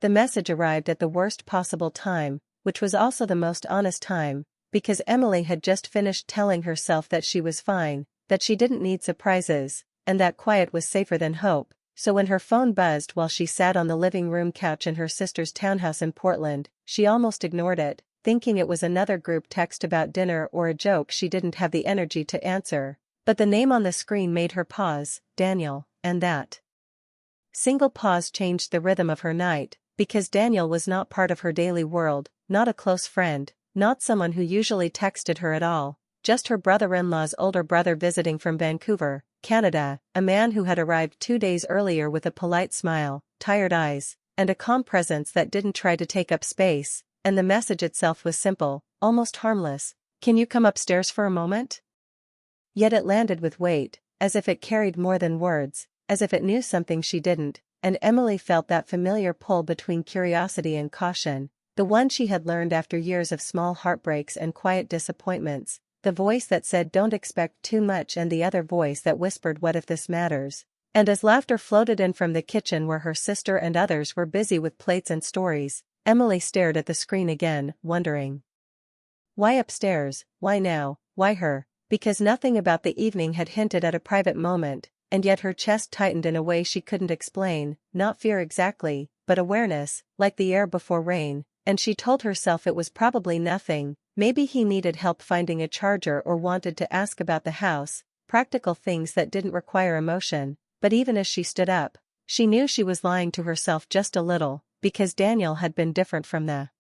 The message arrived at the worst possible time, which was also the most honest time, because Emily had just finished telling herself that she was fine, that she didn't need surprises, and that quiet was safer than hope. So when her phone buzzed while she sat on the living room couch in her sister's townhouse in Portland, she almost ignored it, thinking it was another group text about dinner or a joke she didn't have the energy to answer. But the name on the screen made her pause, Daniel, and that single pause changed the rhythm of her night, because Daniel was not part of her daily world, not a close friend, not someone who usually texted her at all, just her brother-in-law's older brother visiting from Vancouver, Canada, a man who had arrived 2 days earlier with a polite smile, tired eyes, and a calm presence that didn't try to take up space, and the message itself was simple, almost harmless. "Can you come upstairs for a moment?" Yet it landed with weight, as if it carried more than words, as if it knew something she didn't, and Emily felt that familiar pull between curiosity and caution, the one she had learned after years of small heartbreaks and quiet disappointments, the voice that said don't expect too much and the other voice that whispered what if this matters. And as laughter floated in from the kitchen where her sister and others were busy with plates and stories, Emily stared at the screen again, wondering. Why upstairs, why now, why her? Because nothing about the evening had hinted at a private moment, and yet her chest tightened in a way she couldn't explain, not fear exactly, but awareness, like the air before rain, and she told herself it was probably nothing, maybe he needed help finding a charger or wanted to ask about the house, practical things that didn't require emotion, but even as she stood up, she knew she was lying to herself just a little, because Daniel had been different from the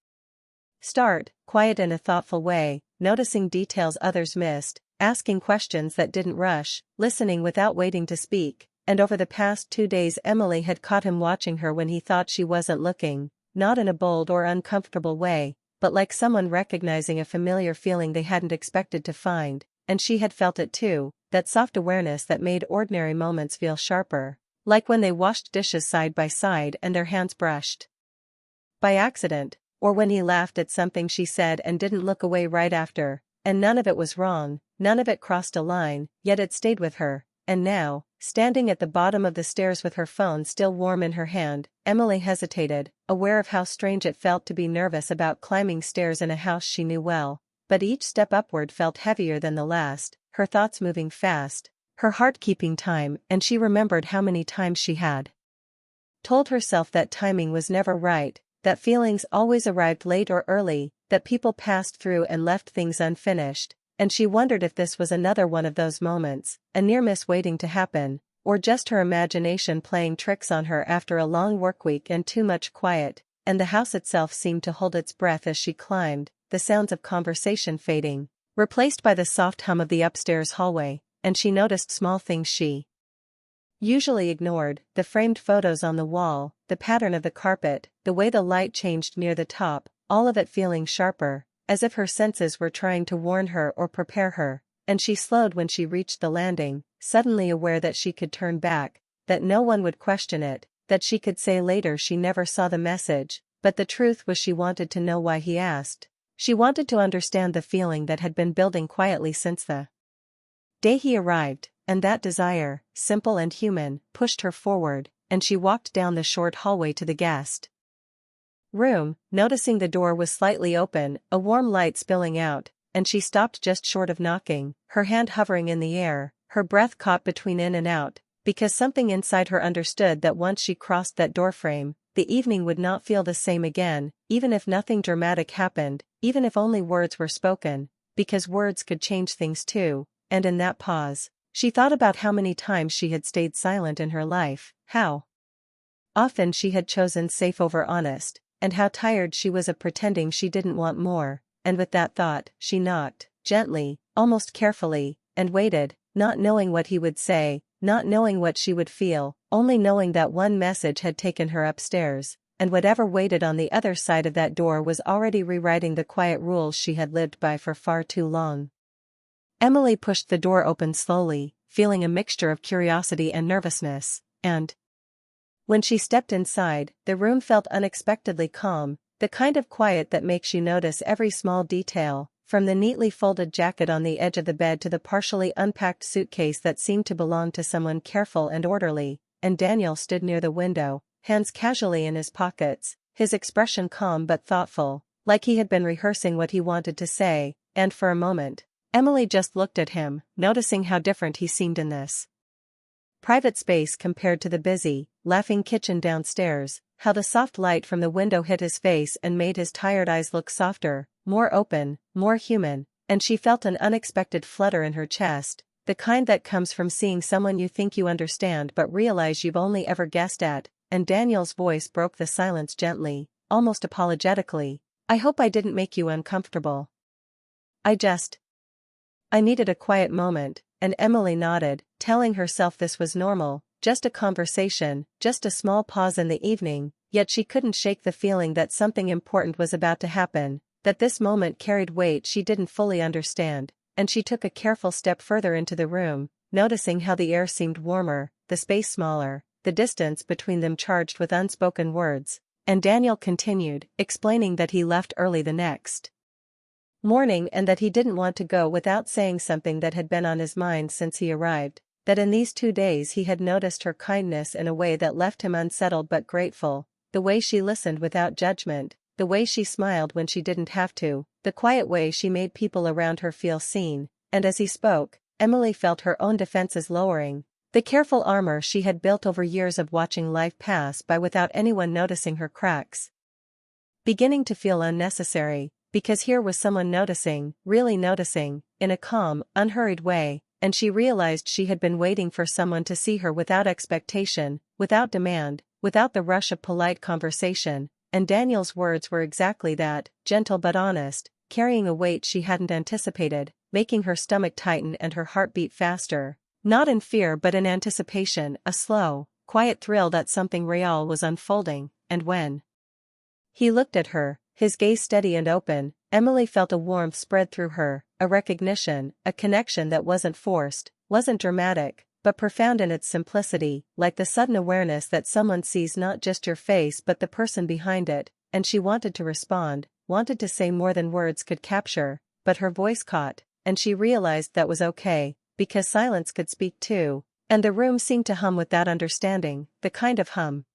start, quiet in a thoughtful way, noticing details others missed, asking questions that didn't rush, listening without waiting to speak, and over the past 2 days Emily had caught him watching her when he thought she wasn't looking, not in a bold or uncomfortable way, but like someone recognizing a familiar feeling they hadn't expected to find, and she had felt it too, that soft awareness that made ordinary moments feel sharper, like when they washed dishes side by side and their hands brushed by accident, or when he laughed at something she said and didn't look away right after, and none of it was wrong, none of it crossed a line, yet it stayed with her, and now, standing at the bottom of the stairs with her phone still warm in her hand, Emily hesitated, aware of how strange it felt to be nervous about climbing stairs in a house she knew well, but each step upward felt heavier than the last, her thoughts moving fast, her heart keeping time, and she remembered how many times she had told herself that timing was never right, that feelings always arrived late or early, that people passed through and left things unfinished, and she wondered if this was another one of those moments, a near miss waiting to happen, or just her imagination playing tricks on her after a long workweek and too much quiet, and the house itself seemed to hold its breath as she climbed, the sounds of conversation fading, replaced by the soft hum of the upstairs hallway, and she noticed small things she usually ignored, the framed photos on the wall, the pattern of the carpet, the way the light changed near the top, all of it feeling sharper, as if her senses were trying to warn her or prepare her, and she slowed when she reached the landing, suddenly aware that she could turn back, that no one would question it, that she could say later she never saw the message, but the truth was she wanted to know why he asked. She wanted to understand the feeling that had been building quietly since the day he arrived, and that desire, simple and human, pushed her forward, and she walked down the short hallway to the guest room, noticing the door was slightly open, a warm light spilling out, and she stopped just short of knocking, her hand hovering in the air, her breath caught between in and out, because something inside her understood that once she crossed that doorframe, the evening would not feel the same again, even if nothing dramatic happened, even if only words were spoken, because words could change things too, and in that pause, she thought about how many times she had stayed silent in her life, how often she had chosen safe over honest, and how tired she was of pretending she didn't want more, and with that thought, she knocked, gently, almost carefully, and waited, not knowing what he would say, not knowing what she would feel, only knowing that one message had taken her upstairs, and whatever waited on the other side of that door was already rewriting the quiet rules she had lived by for far too long. Emily pushed the door open slowly, feeling a mixture of curiosity and nervousness, and when she stepped inside, the room felt unexpectedly calm, the kind of quiet that makes you notice every small detail, from the neatly folded jacket on the edge of the bed to the partially unpacked suitcase that seemed to belong to someone careful and orderly, and Daniel stood near the window, hands casually in his pockets, his expression calm but thoughtful, like he had been rehearsing what he wanted to say, and for a moment, Emily just looked at him, noticing how different he seemed in this private space compared to the busy, laughing kitchen downstairs, how the soft light from the window hit his face and made his tired eyes look softer, more open, more human, and she felt an unexpected flutter in her chest, the kind that comes from seeing someone you think you understand but realize you've only ever guessed at, and Daniel's voice broke the silence gently, almost apologetically. I hope I didn't make you uncomfortable. I needed a quiet moment, and Emily nodded, telling herself this was normal, just a conversation, just a small pause in the evening, yet she couldn't shake the feeling that something important was about to happen, that this moment carried weight she didn't fully understand, and she took a careful step further into the room, noticing how the air seemed warmer, the space smaller, the distance between them charged with unspoken words, and Daniel continued, explaining that he left early the next morning and that he didn't want to go without saying something that had been on his mind since he arrived, that in these 2 days he had noticed her kindness in a way that left him unsettled but grateful, the way she listened without judgment, the way she smiled when she didn't have to, the quiet way she made people around her feel seen, and as he spoke, Emily felt her own defenses lowering, the careful armor she had built over years of watching life pass by without anyone noticing her cracks, beginning to feel unnecessary, because here was someone noticing, really noticing, in a calm, unhurried way, and she realized she had been waiting for someone to see her without expectation, without demand, without the rush of polite conversation, and Daniel's words were exactly that, gentle but honest, carrying a weight she hadn't anticipated, making her stomach tighten and her heart beat faster, not in fear but in anticipation, a slow, quiet thrill that something real was unfolding, and when he looked at her, his gaze steady and open, Emily felt a warmth spread through her, a recognition, a connection that wasn't forced, wasn't dramatic, but profound in its simplicity, like the sudden awareness that someone sees not just your face but the person behind it, and she wanted to respond, wanted to say more than words could capture, but her voice caught, and she realized that was okay, because silence could speak too, and the room seemed to hum with that understanding, the kind of hum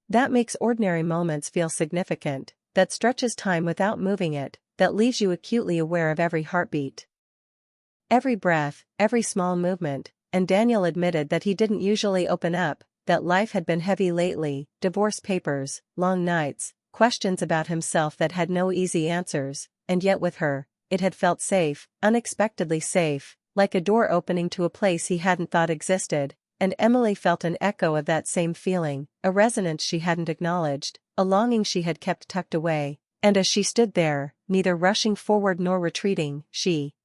that makes ordinary moments feel significant, that stretches time without moving it, that leaves you acutely aware of every heartbeat, every breath, every small movement, and Daniel admitted that he didn't usually open up, that life had been heavy lately, divorce papers, long nights, questions about himself that had no easy answers, and yet with her, it had felt safe, unexpectedly safe, like a door opening to a place he hadn't thought existed, and Emily felt an echo of that same feeling, a resonance she hadn't acknowledged, a longing she had kept tucked away, and as she stood there, neither rushing forward nor retreating, she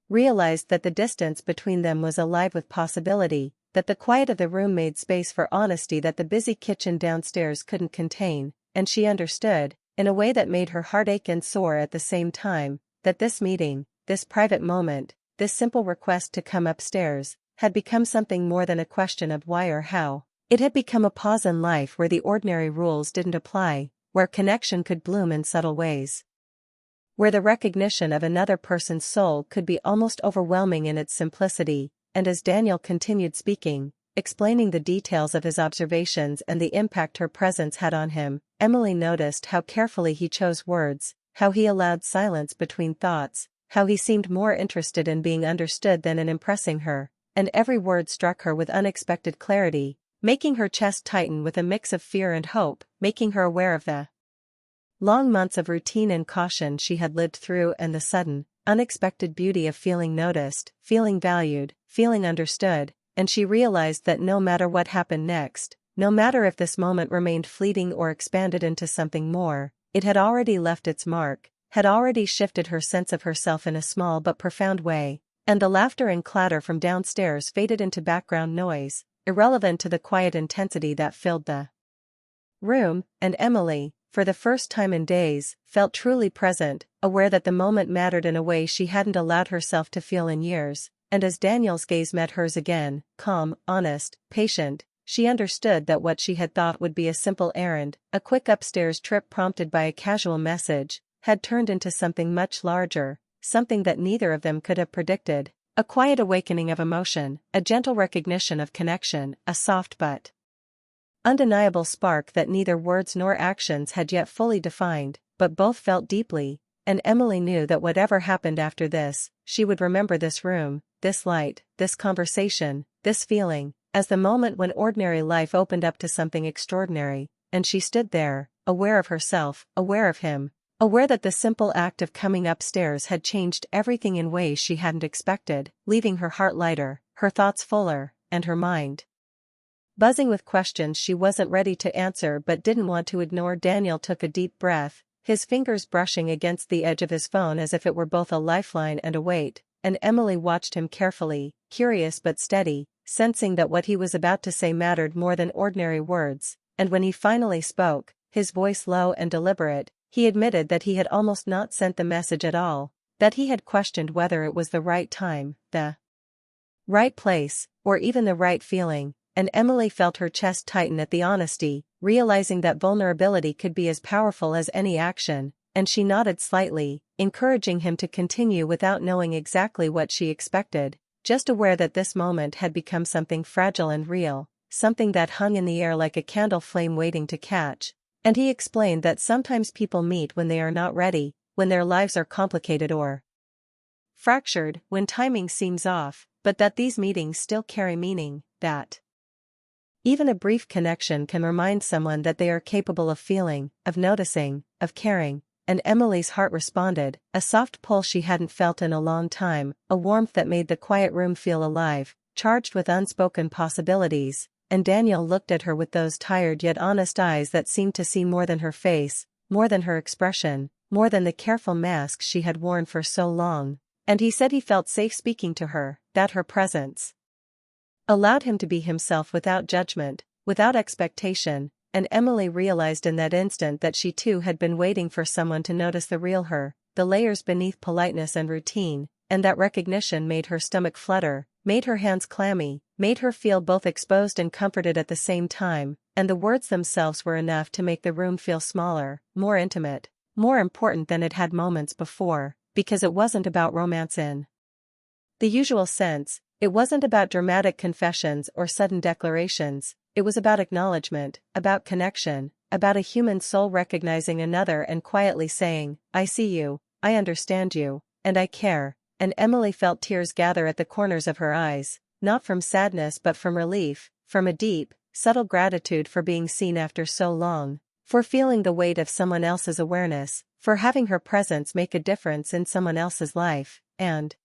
realized that the distance between them was alive with possibility, that the quiet of the room made space for honesty that the busy kitchen downstairs couldn't contain, and she understood, in a way that made her heart ache and soar at the same time, that this meeting, this private moment, this simple request to come upstairs, had become something more than a question of why or how. It had become a pause in life where the ordinary rules didn't apply, where connection could bloom in subtle ways, where the recognition of another person's soul could be almost overwhelming in its simplicity, and as Daniel continued speaking, explaining the details of his observations and the impact her presence had on him, Emily noticed how carefully he chose words, how he allowed silence between thoughts, how he seemed more interested in being understood than in impressing her, and every word struck her with unexpected clarity, making her chest tighten with a mix of fear and hope, making her aware of the long months of routine and caution she had lived through and the sudden, unexpected beauty of feeling noticed, feeling valued, feeling understood, and she realized that no matter what happened next, no matter if this moment remained fleeting or expanded into something more, it had already left its mark, had already shifted her sense of herself in a small but profound way, and the laughter and clatter from downstairs faded into background noise, irrelevant to the quiet intensity that filled the room, and Emily, for the first time in days, felt truly present, aware that the moment mattered in a way she hadn't allowed herself to feel in years, and as Daniel's gaze met hers again, calm, honest, patient, she understood that what she had thought would be a simple errand, a quick upstairs trip prompted by a casual message, had turned into something much larger, something that neither of them could have predicted, a quiet awakening of emotion, a gentle recognition of connection, a soft but undeniable spark that neither words nor actions had yet fully defined, but both felt deeply, and Emily knew that whatever happened after this, she would remember this room, this light, this conversation, this feeling, as the moment when ordinary life opened up to something extraordinary, and she stood there, aware of herself, aware of him, aware that the simple act of coming upstairs had changed everything in ways she hadn't expected, leaving her heart lighter, her thoughts fuller, and her mind buzzing with questions she wasn't ready to answer but didn't want to ignore. Daniel took a deep breath, his fingers brushing against the edge of his phone as if it were both a lifeline and a weight, and Emily watched him carefully, curious but steady, sensing that what he was about to say mattered more than ordinary words, and when he finally spoke, his voice low and deliberate, he admitted that he had almost not sent the message at all, that he had questioned whether it was the right time, the right place, or even the right feeling, and Emily felt her chest tighten at the honesty, realizing that vulnerability could be as powerful as any action, and she nodded slightly, encouraging him to continue without knowing exactly what she expected, just aware that this moment had become something fragile and real, something that hung in the air like a candle flame waiting to catch. And he explained that sometimes people meet when they are not ready, when their lives are complicated or fractured, when timing seems off, but that these meetings still carry meaning, that even a brief connection can remind someone that they are capable of feeling, of noticing, of caring, and Emily's heart responded, a soft pull she hadn't felt in a long time, a warmth that made the quiet room feel alive, charged with unspoken possibilities, and Daniel looked at her with those tired yet honest eyes that seemed to see more than her face, more than her expression, more than the careful mask she had worn for so long, and he said he felt safe speaking to her, that her presence allowed him to be himself without judgment, without expectation, and Emily realized in that instant that she too had been waiting for someone to notice the real her, the layers beneath politeness and routine, and that recognition made her stomach flutter, made her hands clammy, made her feel both exposed and comforted at the same time, and the words themselves were enough to make the room feel smaller, more intimate, more important than it had moments before, because it wasn't about romance in the usual sense. It wasn't about dramatic confessions or sudden declarations, it was about acknowledgement, about connection, about a human soul recognizing another and quietly saying, I see you, I understand you, and I care, and Emily felt tears gather at the corners of her eyes, not from sadness but from relief, from a deep, subtle gratitude for being seen after so long, for feeling the weight of someone else's awareness, for having her presence make a difference in someone else's life, and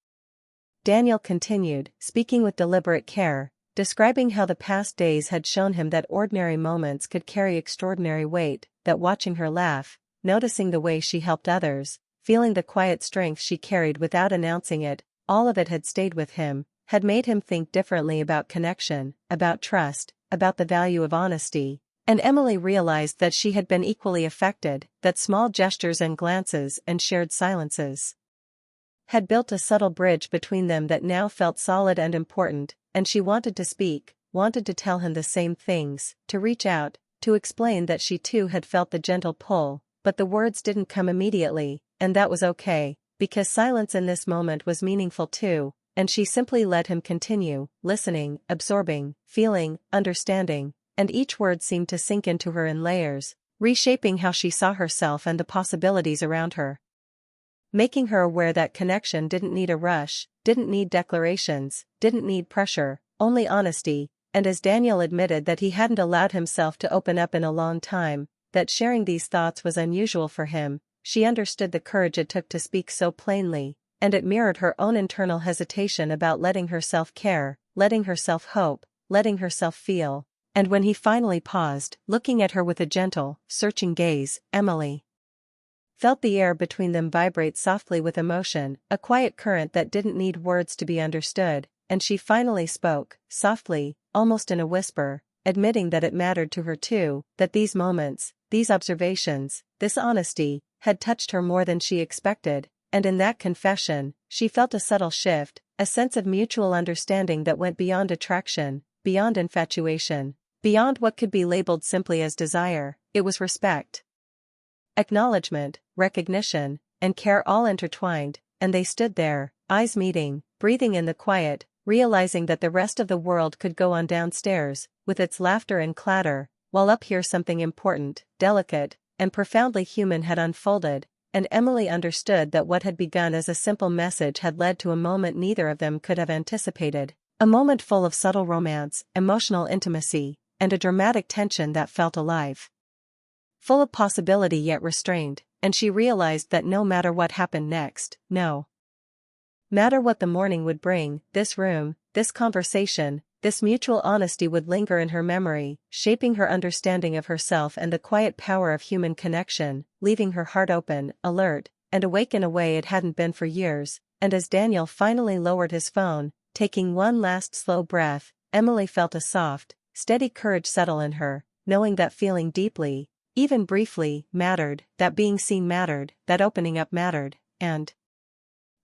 Daniel continued, speaking with deliberate care, describing how the past days had shown him that ordinary moments could carry extraordinary weight, that watching her laugh, noticing the way she helped others, feeling the quiet strength she carried without announcing it, all of it had stayed with him, had made him think differently about connection, about trust, about the value of honesty, and Emily realized that she had been equally affected, that small gestures and glances and shared silences had built a subtle bridge between them that now felt solid and important, and she wanted to speak, wanted to tell him the same things, to reach out, to explain that she too had felt the gentle pull, but the words didn't come immediately, and that was okay, because silence in this moment was meaningful too, and she simply let him continue, listening, absorbing, feeling, understanding, and each word seemed to sink into her in layers, reshaping how she saw herself and the possibilities around her, making her aware that connection didn't need a rush, didn't need declarations, didn't need pressure, only honesty, and as Daniel admitted that he hadn't allowed himself to open up in a long time, that sharing these thoughts was unusual for him, she understood the courage it took to speak so plainly, and it mirrored her own internal hesitation about letting herself care, letting herself hope, letting herself feel, and when he finally paused, looking at her with a gentle, searching gaze, Emily felt the air between them vibrate softly with emotion, a quiet current that didn't need words to be understood, and she finally spoke, softly, almost in a whisper, admitting that it mattered to her too, that these moments, these observations, this honesty, had touched her more than she expected, and in that confession, she felt a subtle shift, a sense of mutual understanding that went beyond attraction, beyond infatuation, beyond what could be labeled simply as desire. It was respect, acknowledgement, recognition, and care all intertwined, and they stood there, eyes meeting, breathing in the quiet, realizing that the rest of the world could go on downstairs, with its laughter and clatter, while up here something important, delicate, and profoundly human had unfolded, and Emily understood that what had begun as a simple message had led to a moment neither of them could have anticipated. A moment full of subtle romance, emotional intimacy, and a dramatic tension that felt alive. Full of possibility yet restrained, and she realized that no matter what happened next, no matter what the morning would bring, this room, this conversation, this mutual honesty would linger in her memory, shaping her understanding of herself and the quiet power of human connection, leaving her heart open, alert, and awake in a way it hadn't been for years. And as Daniel finally lowered his phone, taking one last slow breath, Emily felt a soft, steady courage settle in her, knowing that feeling deeply, even briefly, mattered, that being seen mattered, that opening up mattered, and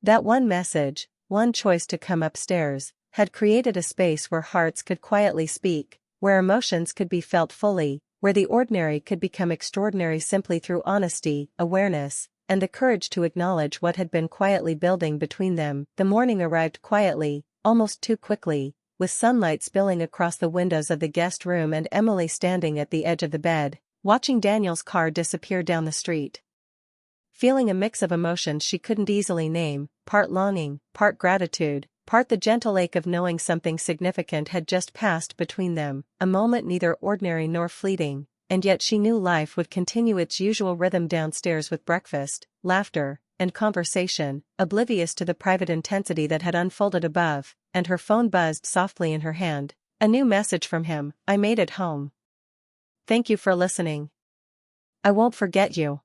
that one message, one choice to come upstairs, had created a space where hearts could quietly speak, where emotions could be felt fully, where the ordinary could become extraordinary simply through honesty, awareness, and the courage to acknowledge what had been quietly building between them. The morning arrived quietly, almost too quickly, with sunlight spilling across the windows of the guest room and Emily standing at the edge of the bed, watching Daniel's car disappear down the street. Feeling a mix of emotions she couldn't easily name, part longing, part gratitude, part the gentle ache of knowing something significant had just passed between them, a moment neither ordinary nor fleeting, and yet she knew life would continue its usual rhythm downstairs with breakfast, laughter, and conversation, oblivious to the private intensity that had unfolded above, and her phone buzzed softly in her hand. A new message from him: "I made it home. Thank you for listening. I won't forget you."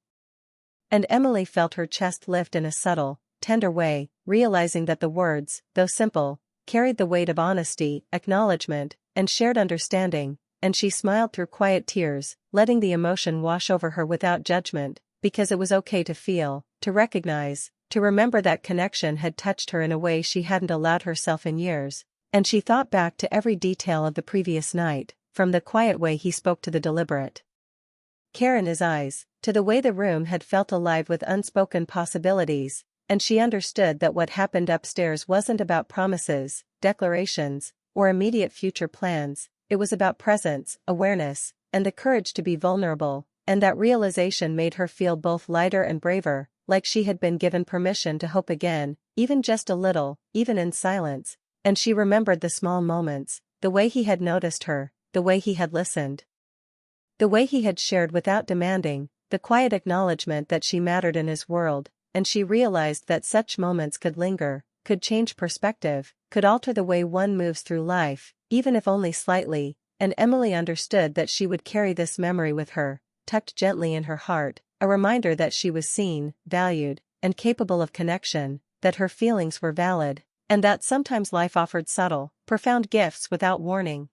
And Emily felt her chest lift in a subtle, tender way, realizing that the words, though simple, carried the weight of honesty, acknowledgement, and shared understanding, and she smiled through quiet tears, letting the emotion wash over her without judgment, because it was okay to feel, to recognize, to remember that connection had touched her in a way she hadn't allowed herself in years. And she thought back to every detail of the previous night, from the quiet way he spoke to the deliberate care in his eyes, to the way the room had felt alive with unspoken possibilities, and she understood that what happened upstairs wasn't about promises, declarations, or immediate future plans. It was about presence, awareness, and the courage to be vulnerable, and that realization made her feel both lighter and braver, like she had been given permission to hope again, even just a little, even in silence. And she remembered the small moments, the way he had noticed her, the way he had listened, the way he had shared without demanding, the quiet acknowledgement that she mattered in his world, and she realized that such moments could linger, could change perspective, could alter the way one moves through life, even if only slightly. And Emily understood that she would carry this memory with her, tucked gently in her heart, a reminder that she was seen, valued, and capable of connection, that her feelings were valid, and that sometimes life offered subtle, profound gifts without warning.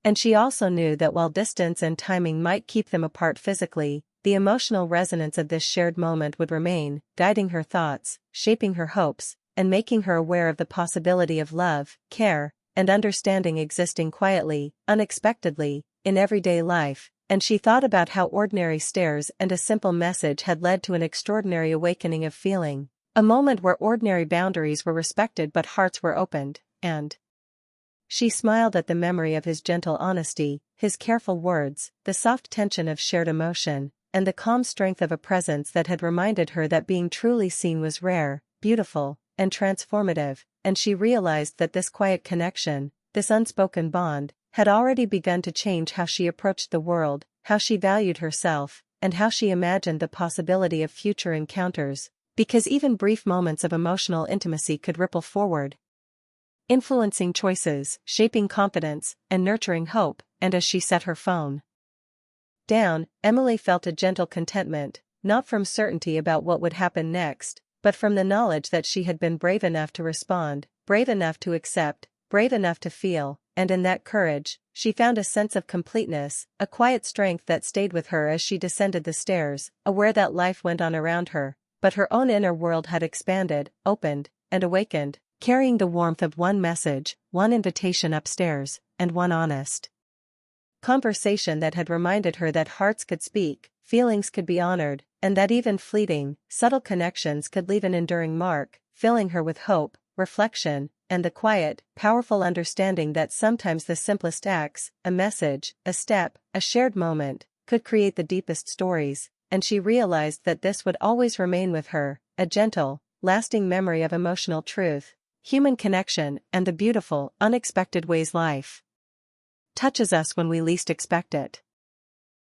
And she also knew that while distance and timing might keep them apart physically, the emotional resonance of this shared moment would remain, guiding her thoughts, shaping her hopes, and making her aware of the possibility of love, care, and understanding existing quietly, unexpectedly, in everyday life. And she thought about how ordinary stares and a simple message had led to an extraordinary awakening of feeling, a moment where ordinary boundaries were respected but hearts were opened, and she smiled at the memory of his gentle honesty, his careful words, the soft tension of shared emotion, and the calm strength of a presence that had reminded her that being truly seen was rare, beautiful, and transformative. And she realized that this quiet connection, this unspoken bond, had already begun to change how she approached the world, how she valued herself, and how she imagined the possibility of future encounters, because even brief moments of emotional intimacy could ripple forward, influencing choices, shaping confidence, and nurturing hope. And as she set her phone down, Emily felt a gentle contentment, not from certainty about what would happen next, but from the knowledge that she had been brave enough to respond, brave enough to accept, brave enough to feel, and in that courage, she found a sense of completeness, a quiet strength that stayed with her as she descended the stairs, aware that life went on around her, but her own inner world had expanded, opened, and awakened, carrying the warmth of one message, one invitation upstairs, and one honest conversation that had reminded her that hearts could speak, feelings could be honored, and that even fleeting, subtle connections could leave an enduring mark, filling her with hope, reflection, and the quiet, powerful understanding that sometimes the simplest acts, a message, a step, a shared moment, could create the deepest stories, and she realized that this would always remain with her, a gentle, lasting memory of emotional truth, human connection, and the beautiful, unexpected ways life touches us when we least expect it.